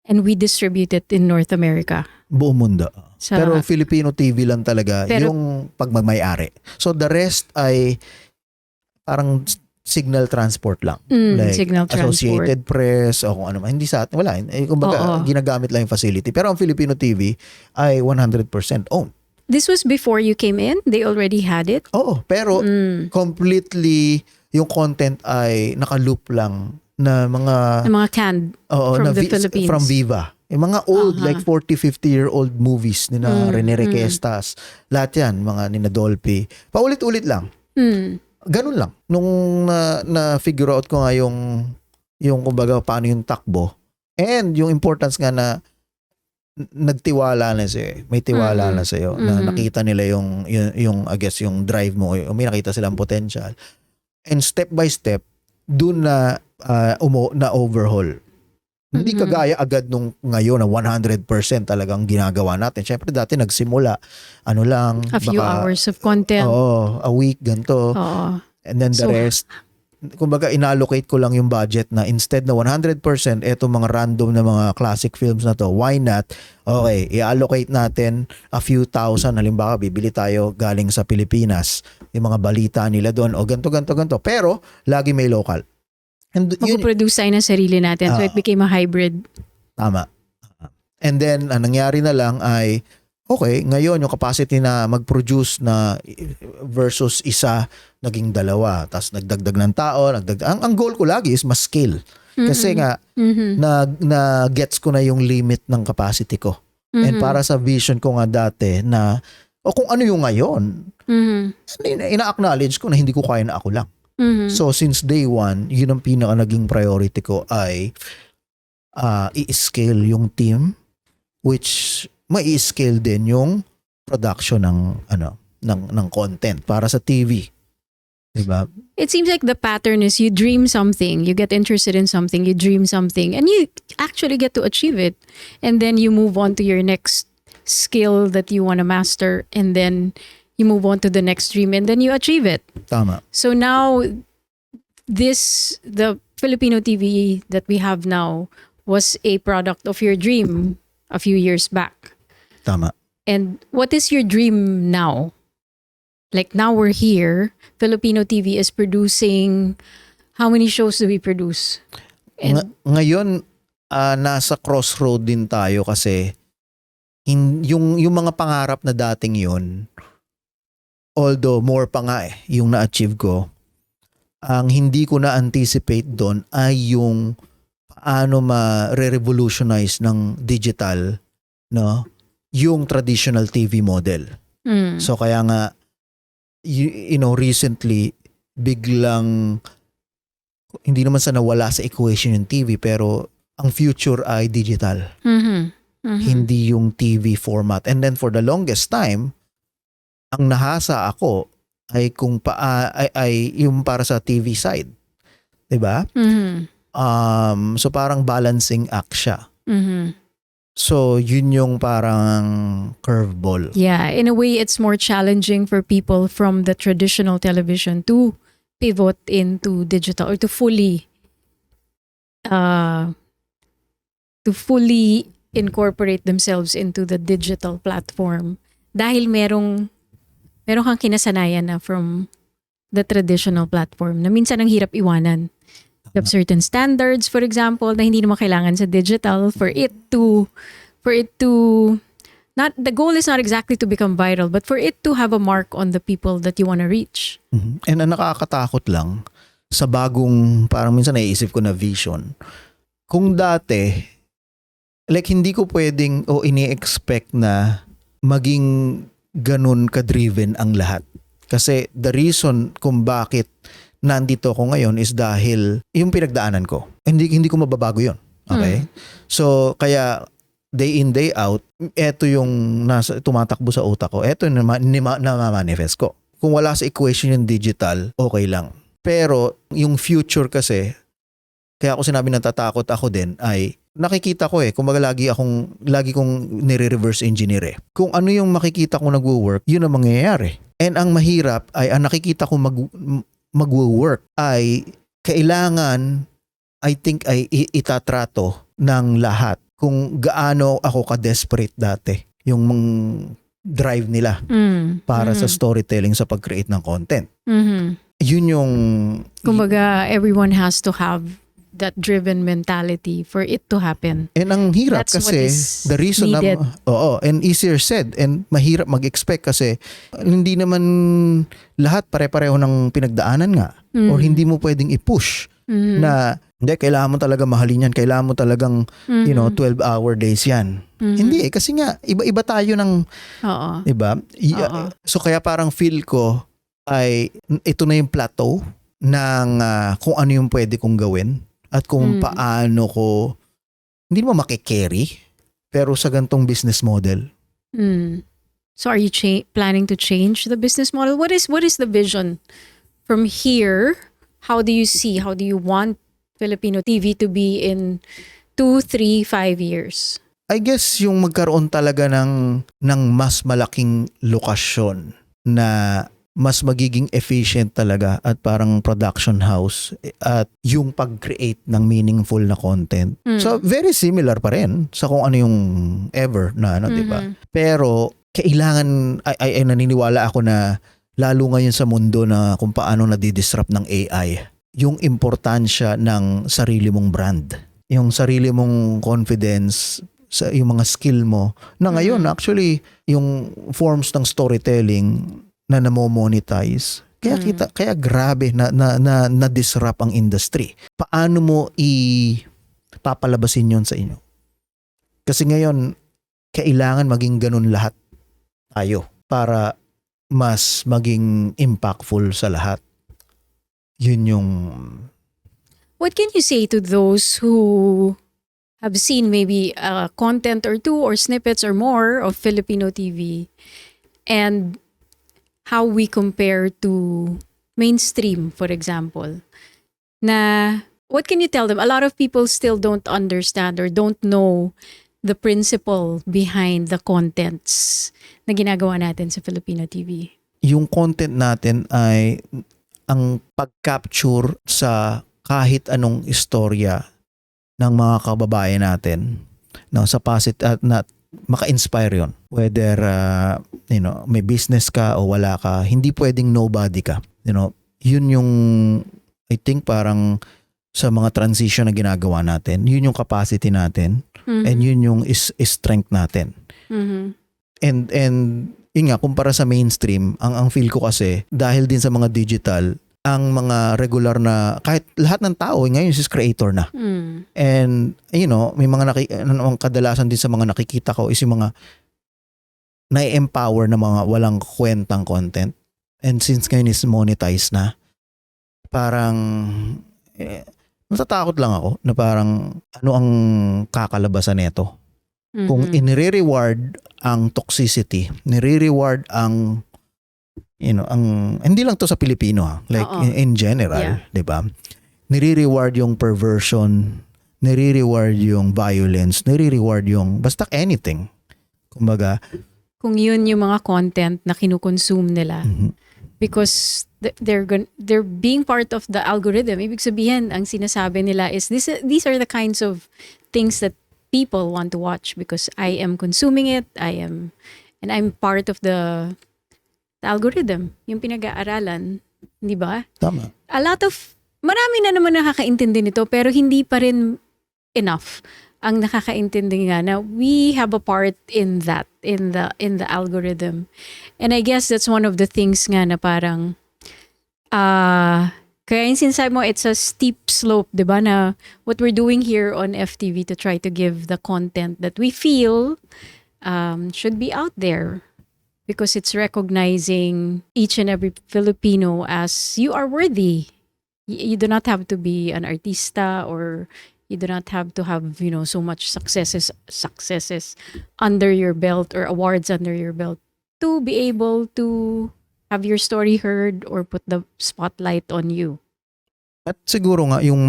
B: And we distribute it in North America.
A: Buong mundo.
B: Sa-
A: Pero Filipino TV lang talaga yung pagmamay-ari. So the rest ay parang signal transport lang. Like
B: signal transport.
A: Associated Press o kung ano man. Hindi sa atin. Wala. Kumbaga,
B: Oo.
A: ginagamit lang yung facility. Pero ang Filipino TV ay 100% owned.
B: This was before you came in? They already had it?
A: Oo. Pero completely yung content ay naka-loop lang na mga
B: Yung mga canned from the Philippines.
A: From Viva. Yung mga old, like 40, 50-year-old movies nina Rene Requestas. Lahat yan, mga nina Dolphy. Paulit-ulit lang. Ganun lang. Nung na-figure out ko nga yung kumbaga paano yung takbo. And yung importance nga na nagtiwala na siya. May tiwala na sa'yo. Na nakita nila yung I guess yung drive mo. May nakita silang potential. And step by step, dun na overhaul. Hindi kagaya agad nung ngayon na 100% talagang ginagawa natin. Siyempre dati nagsimula, ano lang.
B: A few hours of content.
A: Oo, a week, ganito.
B: Oo.
A: And then the rest, kumbaga inallocate ko lang yung budget na instead na 100%, etong mga random na mga classic films na to, why not? Okay, i-allocate natin a few thousand. Halimbawa, bibili tayo galing sa Pilipinas. Yung mga balita nila doon, o ganto. Pero, lagi may local. And
B: Mag-produce tayo ng sarili natin. So it became a hybrid.
A: Tama. And then, ang nangyari na lang ay, okay, ngayon yung capacity na mag-produce na versus isa, naging dalawa. Tapos nagdagdag ng tao. Ang goal ko lagi is mas scale. Kasi nga, na-gets ko na yung limit ng capacity ko. And para sa vision ko nga dati na, o kung ano yung ngayon, ina-acknowledge ko na hindi ko kaya na ako lang. So since day one, yun ang pinaka naging priority ko ay i-scale yung team, which mai-scale din yung production ng content para sa TV. Diba?
B: It seems like the pattern is you dream something, you get interested in something, you dream something, and you actually get to achieve it. And then you move on to your next skill that you want to master, and then you move on to the next dream, and then you achieve it.
A: Tama.
B: So now, the Filipino TV that we have now was a product of your dream a few years back.
A: Tama.
B: And what is your dream now? Like now we're here, Filipino TV is producing, how many shows do we produce? And
A: Ngayon, nasa crossroad din tayo kasi yung mga pangarap na dating yun, although more pa nga yung na-achieve ko, ang hindi ko na-anticipate doon ay yung paano ma-revolutionize ng digital, no, yung traditional TV model. So kaya nga, you know, recently, biglang, hindi naman sa nawala sa equation yung TV, pero ang future ay digital. Hindi yung TV format. And then for the longest time, ang nahasa ako ay kung ay yung para sa TV side. 'Di ba? So parang balancing act siya. So yun yung parang curveball.
B: Yeah, in a way it's more challenging for people from the traditional television to pivot into digital or to fully incorporate themselves into the digital platform dahil merong kang kinasanayan na from the traditional platform na minsan ang hirap iwanan. You have certain standards, for example, na hindi naman kailangan sa digital for it to not the goal is not exactly to become viral, but for it to have a mark on the people that you want to reach.
A: Mhm. And ang nakakatakot lang sa bagong, parang minsan naiisip ko na vision. Kung dati, like hindi ko pwedeng o ini-expect na maging ganun ka-driven ang lahat. Kasi the reason kung bakit nandito ako ngayon is dahil yung pinagdaanan ko. Hindi ko mababago yun. Okay? So, kaya day in, day out, eto yung tumatakbo sa utak ko. Eto yung namamanifest ko. Kung wala sa equation yung digital, okay lang. Pero yung future kasi, kaya ako sinabi natatakot ako din ay nakikita ko kumbaga lagi kong nire-reverse engineer Kung ano yung makikita ko nagwo-work, yun ang mangyayari. And ang mahirap ay ang nakikita ko magwo-work ay kailangan, I think, ay itatrato ng lahat kung gaano ako ka-desperate dati yung drive nila para sa storytelling sa pag-create ng content. Yun yung...
B: Kumbaga, everyone has to have that driven mentality for it to happen.
A: And ang hirap
B: That's what
A: kasi
B: is
A: the reason
B: needed.
A: and easier said and mahirap mag-expect kasi hindi naman lahat pare-pareho ng pinagdaanan nga or hindi mo pwedeng i-push na hindi, kailangan mo talaga mahalin yan, kailangan mo talagang 12-hour days yan. Hindi kasi nga iba-iba tayo ng diba? So kaya parang feel ko ay ito na yung plateau ng kung ano yung pwede kong gawin at kung paano ko hindi mo makikerry pero sa gantong business model.
B: So are you planning to change the business model? What is the vision from here? How do you want Filipino TV to be in 2, 3, 5 years?
A: I guess yung magkaroon talaga ng mas malaking lokasyon na mas magiging efficient talaga at parang production house at yung pag-create ng meaningful na content. So very similar pa rin sa kung ano yung ever na di ba? Pero kailangan ay naniniwala ako na lalo ngayon sa mundo na kung paano nadidisrupt ng AI, yung importansya ng sarili mong brand, yung sarili mong confidence, yung mga skill mo na ngayon actually yung forms ng storytelling na namo-monetize. Kaya grabe na disrupt ang industry. Paano mo papalabasin yon sa inyo? Kasi ngayon kailangan maging ganun lahat tayo para mas maging impactful sa lahat. Yun yung...
B: What can you say to those who have seen maybe content or two or snippets or more of Filipino TV and how we compare to mainstream, for example? What can you tell them? A lot of people still don't understand or don't know the principle behind the contents na ginagawa natin sa Filipino TV.
A: Yung content natin ay ang pag-capture sa kahit anong istorya ng mga kababayan natin sa positive na maka-inspire yon. Whether may business ka o wala ka, hindi pwedeng nobody ka. Yun yung I think parang sa mga transition na ginagawa natin, yun yung capacity natin and yun yung strength natin. And yun nga, kumpara sa mainstream, ang feel ko kasi dahil din sa mga digital, ang mga regular na kahit lahat ng tao ngayon is creator na. And may mga kadalasan din sa mga nakikita ko is yung mga na-empower na mga walang kwentang content. And since ngayon is monetized na, parang natatakot lang ako na parang ano ang kakalabasan nito. Kung inire-reward ang toxicity, nire-reward ang hindi lang to sa Pilipino like in general, 'di ba? Nire-reward yung perversion, nire-reward yung violence, nire-reward yung basta anything. Kumbaga,
B: kung yun yung mga content na kinukonsume nila because they're being part of the algorithm. Ibig sabihin, ang sinasabi nila is these are the kinds of things that people want to watch because I am consuming it, and I'm part of the algorithm, yung pinag-aaralan Di ba?
A: Tama.
B: Marami na naman nakakaintindi nito pero hindi pa rin enough ang nakakaintindi nga na we have a part in that, in the algorithm. And I guess that's one of the things nga na parang kaya yung sinasabi mo, it's a steep slope, di ba, na what we're doing here on FTV to try to give the content that we feel should be out there. Because it's recognizing each and every Filipino as you are worthy. You do not have to be an artista, or you do not have to have, so much successes under your belt or awards under your belt to be able to have your story heard or put the spotlight on you.
A: At siguro nga yung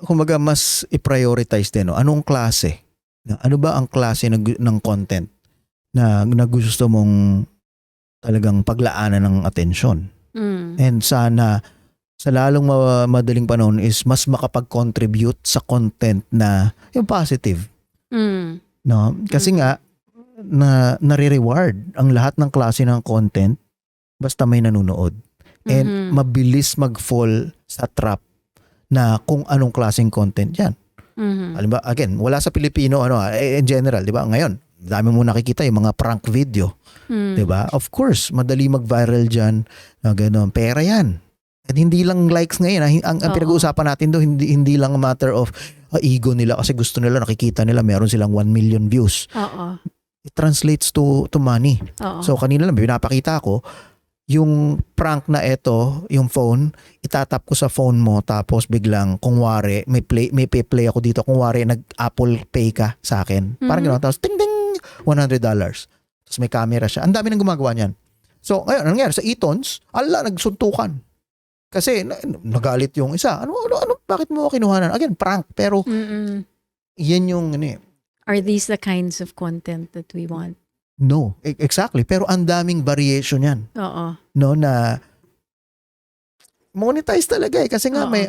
A: kumbaga mas i-prioritize din, no? Anong klase? Ano ba ang klase ng content na gusto mong talagang paglaanan ng atensyon? And sana sa lalong madaling panahon is mas makapag-contribute sa content na yung positive. No? Kasi nga nare-reward ang lahat ng klase ng content basta may nanonood. And mabilis mag-fall sa trap na kung anong klaseng content yan. Halimbawa, again, wala sa Pilipino in general, di ba? Ngayon, dami mo nakikita yung mga prank video. Di ba? Of course, madali mag-viral dyan na gano'n. Pera yan. At hindi lang likes ngayon. Ang pinag-uusapan natin doon, hindi lang a matter of ego nila kasi gusto nila, nakikita nila, meron silang 1 million views. It translates to money. So kanina lang, pinapakita ko, yung prank na ito, yung phone, itatap ko sa phone mo tapos biglang kung wari, may play ako dito, kung wari nag-Apple Pay ka sa akin. Parang gano'n. Tapos ting ding $100. Tapos may camera siya. Ang dami nang gumagawa niyan. So ngayon, anong nangyari? Sa Eatons, nagsuntukan. Kasi nagalit yung isa. Ano, bakit mo kinuhanan? Again, prank. Pero yan yung
B: Are these the kinds of content that we want?
A: No, exactly. Pero ang daming variation yan. No, na monetize talaga kasi nga may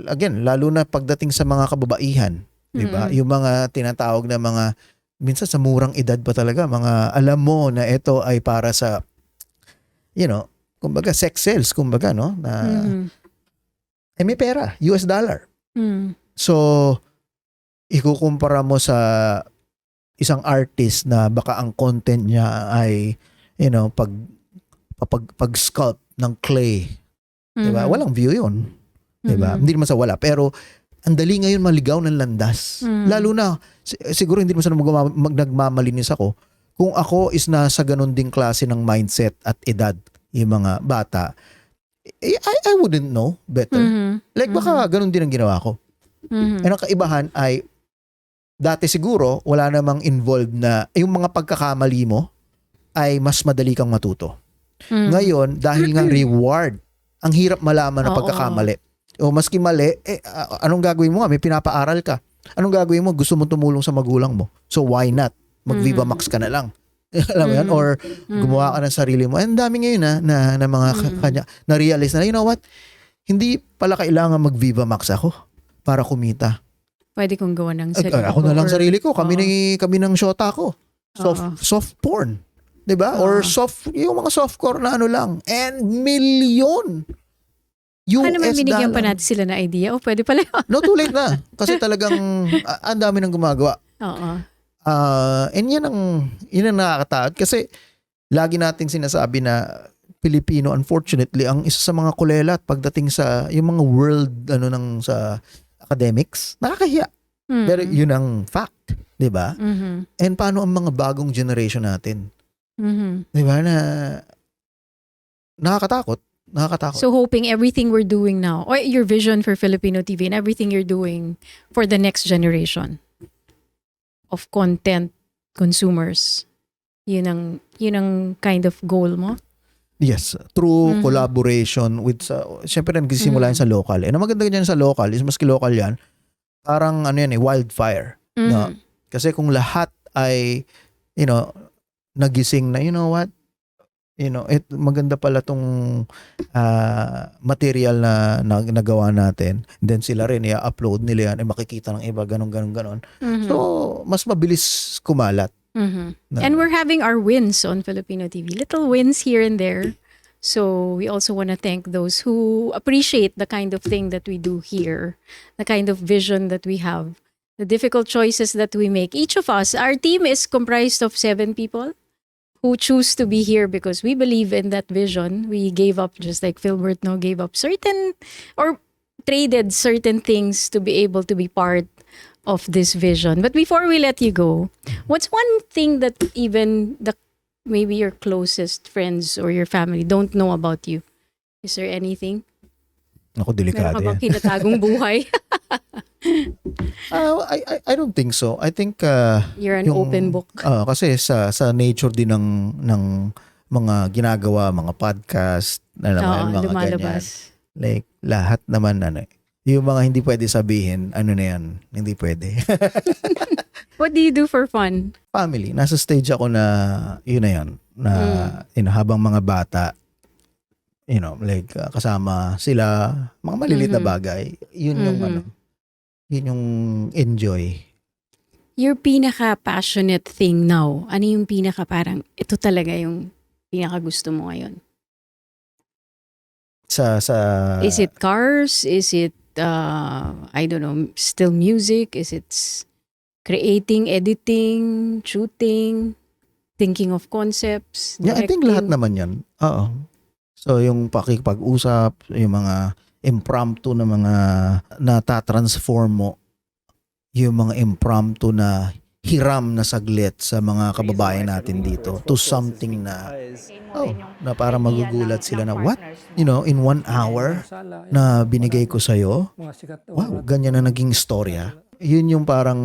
A: again, lalo na pagdating sa mga kababaihan, 'di ba? Yung mga tinatawag na mga minsan sa murang edad pa talaga, mga alam mo na ito ay para sa kumbaga sex sales, kumbaga, no, na may pera, US dollar. So ikukumpara mo sa isang artist na baka ang content niya ay pag-sculpt ng clay. Diba? Walang view yun. Diba? Hindi naman sa wala. Pero ang dali ngayon maligaw ng landas. Lalo na, siguro hindi naman sa nagmamalinis ako. Kung ako is nasa ganun ding klase ng mindset at edad, yung mga bata, I wouldn't know better. Like baka ganun din ang ginawa ko. And ang kaibahan ay dati siguro, wala namang involved na yung mga pagkakamali mo ay mas madali kang matuto. Ngayon, dahil nga reward, ang hirap malaman na pagkakamali. O maski mali, anong gagawin mo nga? May pinapaaral ka. Anong gagawin mo? Gusto mo tumulong sa magulang mo. So why not? Mag-Viva Max ka na lang. Alam mo yan? Or gumawa ka ng sarili mo. Ang dami ngayon na mga kanya, na-realize na, you know what? Hindi pala kailangan mag-Viva Max ako para kumita.
B: Pwede kong gawa ng sarili ko.
A: Ako na lang sarili ko. Kami ng shota ko. Soft porn. Diba? Or yung mga softcore na lang. And million. US
B: naman binigyan pa
A: dollar.
B: natin sila na idea? O pwede pala yun.
A: No, too late na. Kasi talagang ang dami nang gumagawa. And yan ang nakakatakot. Kasi lagi nating sinasabi na Pilipino, unfortunately, ang isa sa mga kulelat pagdating sa yung mga world sa academics, nakakahiya. Pero yun ang fact, 'di ba? And paano ang mga bagong generation natin? 'Di ba na nakakatakot.
B: So hoping everything we're doing now, or your vision for Filipino TV and everything you're doing for the next generation of content consumers, yun ang kind of goal mo?
A: Yes, through collaboration with syempre nagsisimula yan sa local. And ang maganda dyan sa local is maski local yan, parang wildfire. No? Kasi kung lahat ay nagising na, you know what? Maganda pala tong material na nagawa natin. Then sila rin i-upload nila yan, makikita ng iba ganon. So mas mabilis kumalat.
B: And we're having our wins on Filipino TV. Little wins here and there. So we also want to thank those who appreciate the kind of thing that we do here, the kind of vision that we have, the difficult choices that we make. Each of us, our team is comprised of 7 people who choose to be here because we believe in that vision. We gave up, just like Philbert no gave up certain or traded certain things to be able to be part of this vision. But before we let you go, what's one thing that even the maybe your closest friends or your family don't know about you? Is there anything?
A: Ako,
B: Meron
A: delikado
B: ka bang
A: yan.
B: kinatagong buhay?
A: I don't think so. I think
B: You're an open book.
A: kasi sa nature din ng mga ginagawa, mga podcast, alam mo,
B: Oo,
A: mga ganyan.
B: lumalabas.
A: Like lahat naman yung mga hindi pwede sabihin, na yan, hindi pwede.
B: What do you do for fun?
A: Family, nasa stage ako na yun na yun, na habang mga bata, like kasama sila, mga maliliit na bagay, yun yung yun yung enjoy.
B: Your pinaka-passionate thing now, ano yung pinaka parang, ito talaga yung pinaka-gusto mo ngayon?
A: Sa
B: Is it cars? Is it, I don't know, still music? Is it creating, editing, shooting, thinking of concepts,
A: yeah, I think
B: directing?
A: lahat naman yan. Oo. So yung pakikipag-usap, yung mga impromptu na mga natatransform mo, yung mga impromptu na hiram na saglit sa mga kababayan natin dito to something na na para magugulat sila na what? In 1 hour na binigay ko sa'yo, wow, ganyan na naging istorya. Yun yung parang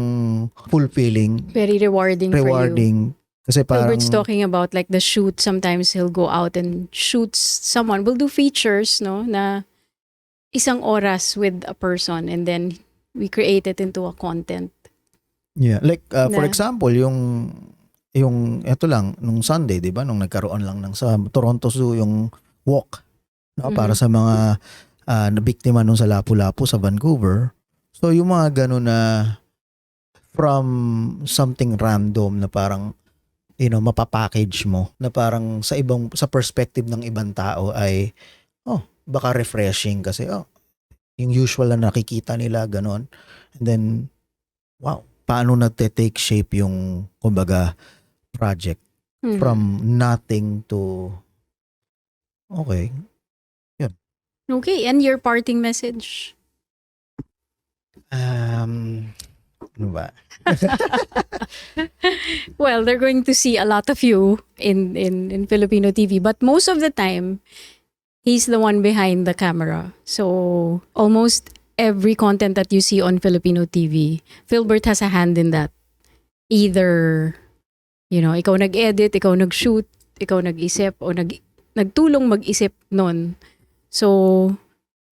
A: fulfilling,
B: Very rewarding for you.
A: rewarding. Kasi parang,
B: Gilbert's talking about like the shoot. Sometimes he'll go out and shoots someone. We'll do features, no? Na isang oras with a person and then we create it into a content.
A: yeah, like for
B: Na-
A: example, yung eto lang nung Sunday, 'di ba, nung nagkaroon lang ng sa Toronto Zoo yung walk, no, para sa mga nabiktima nung sa Lapu-Lapu sa Vancouver. So yung mga ganun na from something random na parang mapapackage mo na parang sa perspective ng ibang tao ay baka refreshing kasi yung usual na nakikita nila ganun, and then wow, paano nagte-take shape yung kumbaga project from nothing to okay.
B: Okay, and your parting message?
A: Ano ba?
B: Well, they're going to see a lot of you in Filipino TV, but most of the time, he's the one behind the camera. So almost every content that you see on Filipino TV, Philbert has a hand in that. Either, ikaw nag-edit, ikaw nag-shoot, ikaw nag-isip, o nagtulong mag-isip nun. So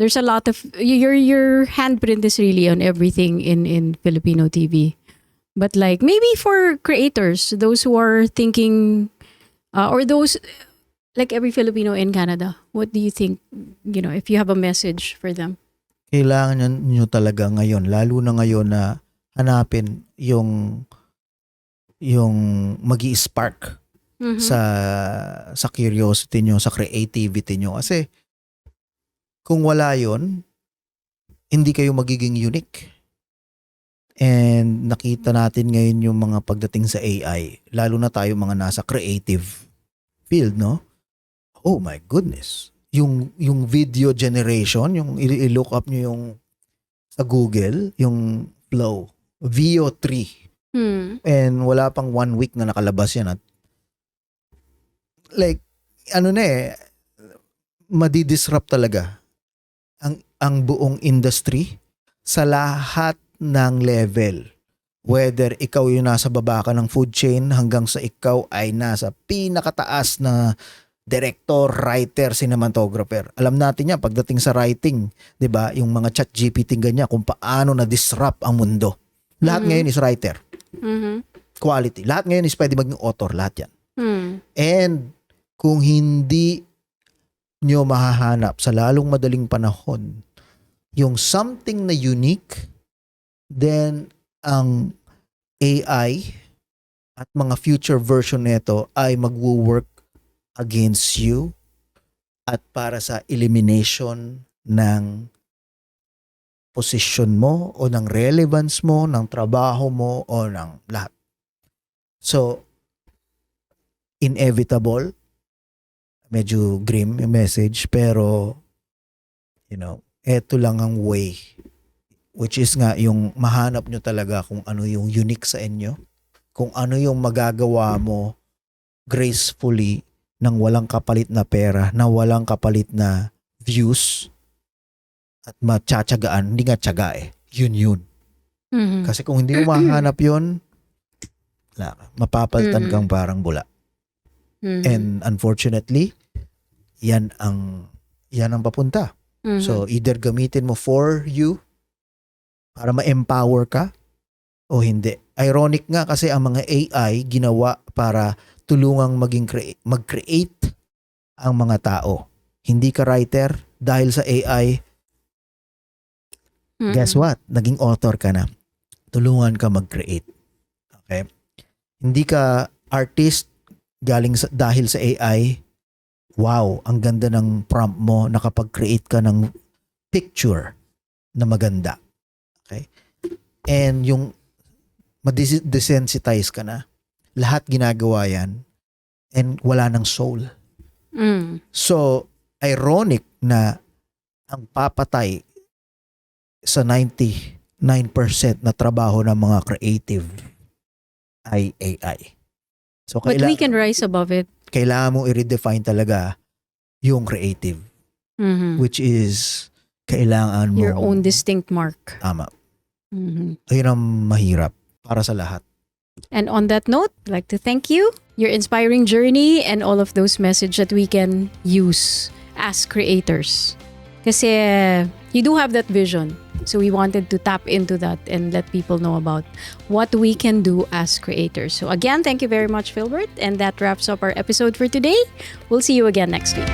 B: there's a lot of your handprint is really on everything in Filipino TV. But like maybe for creators, those who are thinking or those like every Filipino in Canada, what do you think, if you have a message for them?
A: Kailangan nyo talaga ngayon, lalo na ngayon na hanapin yung magi-spark sa curiosity nyo, sa creativity nyo. Kasi kung wala yon, hindi kayo magiging unique. And nakita natin ngayon yung mga pagdating sa AI, lalo na tayo mga nasa creative field, no? Oh my goodness. Yung video generation, yung i-look up nyo yung sa Google, yung Flow, VO3. And wala pang 1 week na nakalabas yan. At like, madidisrupt talaga ang buong industry sa lahat ng level. Whether ikaw yung nasa baba ka ng food chain hanggang sa ikaw ay nasa pinakataas na director, writer, cinematographer. Alam natin yan pagdating sa writing, 'di ba? Yung mga chat GPT ganyan kung paano na disrupt ang mundo. Lahat ngayon is writer. Quality. Lahat ngayon is pwede maging author, lahat yan. And kung hindi nyo mahahanap sa lalong madaling panahon yung something na unique, then ang AI at mga future version nito ay magwo-work against you at para sa elimination ng posisyon mo o ng relevance mo, ng trabaho mo o ng lahat. So, inevitable, medyo grim yung message, pero eto lang ang way, which is nga yung mahanap nyo talaga kung ano yung unique sa inyo, kung ano yung magagawa mo gracefully ng walang kapalit na pera, na walang kapalit na views at matiyatsagaan, hindi nga tiyaga yun.
B: Mhm.
A: Kasi kung hindi mo mahanap yun, wala ka. Mapapalitan kang parang bula.
B: Mhm.
A: And unfortunately, yan ang papunta.
B: Mhm.
A: So either gamitin mo for you para ma-empower ka o hindi. Ironic nga kasi ang mga AI ginawa para tulungang mag-create ang mga tao. Hindi ka writer dahil sa AI,
B: Mhm.
A: guess what? Naging author ka na. Tulungan ka mag-create. Okay? Hindi ka artist dahil sa AI. Wow, ang ganda ng prompt mo, nakapag-create ka ng picture na maganda. Okay? And yung desensitize ka na. Lahat ginagawa yan and wala ng soul.
B: Mhm.
A: So, ironic na ang papatay sa 99% na trabaho ng mga creative ay AI. So,
B: But we can rise above it.
A: kailangan mong i-redefine talaga yung creative,
B: Mhm.
A: which is kailangan mo
B: Your own distinct mark.
A: tama.
B: Mhm.
A: Ayun ang mahirap para sa lahat.
B: And on that note, I'd like to thank you, your inspiring journey, and all of those messages that we can use as creators. Kasi you do have that vision. So we wanted to tap into that and let people know about what we can do as creators. So again, thank you very much, Philbert. And that wraps up our episode for today. We'll see you again next week.